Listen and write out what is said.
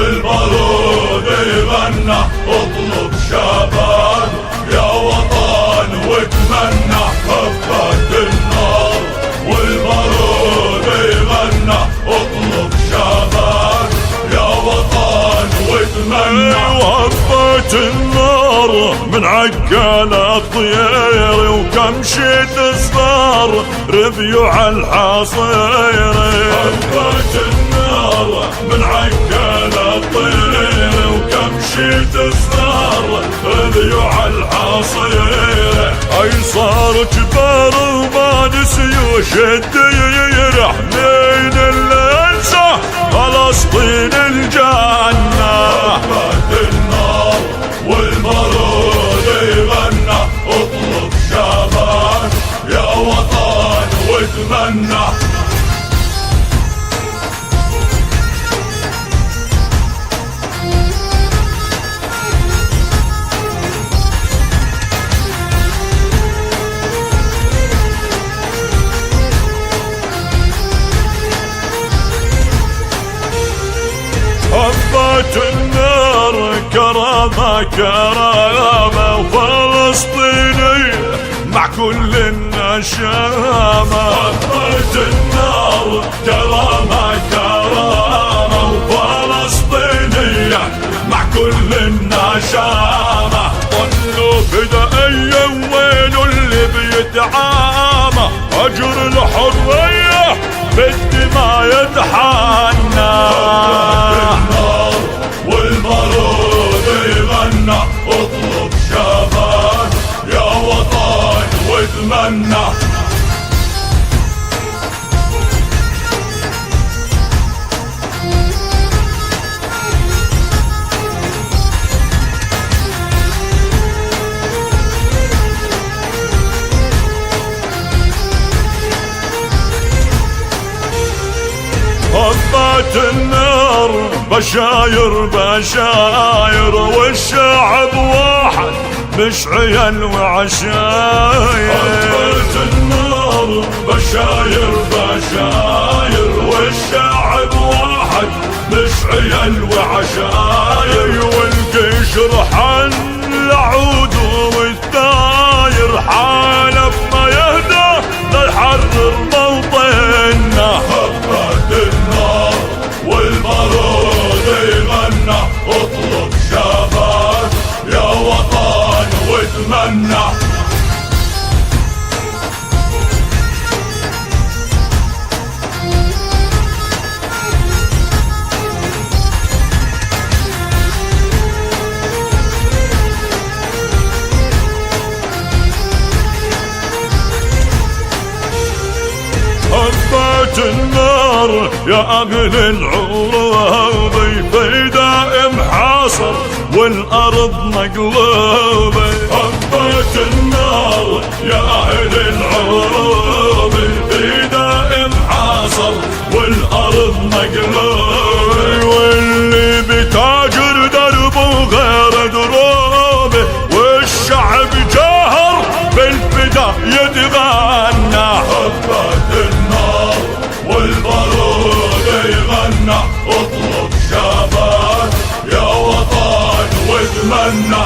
والبارود يغنى اطلب شباب يا وطن واتمنى حبة النار. والبارود يغنى اطلب شباب يا وطن واتمنى وهبت النار من عقال الطير وكمشة صغار ربيع الحصير. هبت النار من عقال الطير وكمشة صغار ربيع الحصير. اي صار كبار وما نسي وشد يرحمين الانسى فلسطين الجنة. هبت النار والبارود يغنى اطلب شباب يا وطن واتمنى. هبت النار كرامة كرامة وفلسطينية مع كل النشامة. هبت النار كرامة كرامة وفلسطينية مع كل النشامة. ظلوا فدائيا وين اللي بيتعامى أجر الحرية بالدماء يتحنى. النار والبارود يغنى اطلب شباب يا وطن واتمنى. هبت النار بشاير بشاير والشعب واحد مش عيال وعشاير. هبت النار بشاير بشاير والشعب واحد مش عيال وعشاير. والجيش رحل العود والثاير حالف ما يهدى ليحرر موطننا. هبت النار والبارود يغنى اطلب شباب يا وطن واتمنى. هبت النار يا أهل العروبة في دائم حاصر والأرض مقلوبة. هبت النار يا أهل العروبة في دائم حاصر والأرض مقلوبة. واللي بتاجر دربه غير دروبه والشعب جاهر بالفدا يتغنى. هبت النار والبارود يغنى اطلب شباب يا وطن واتمنى.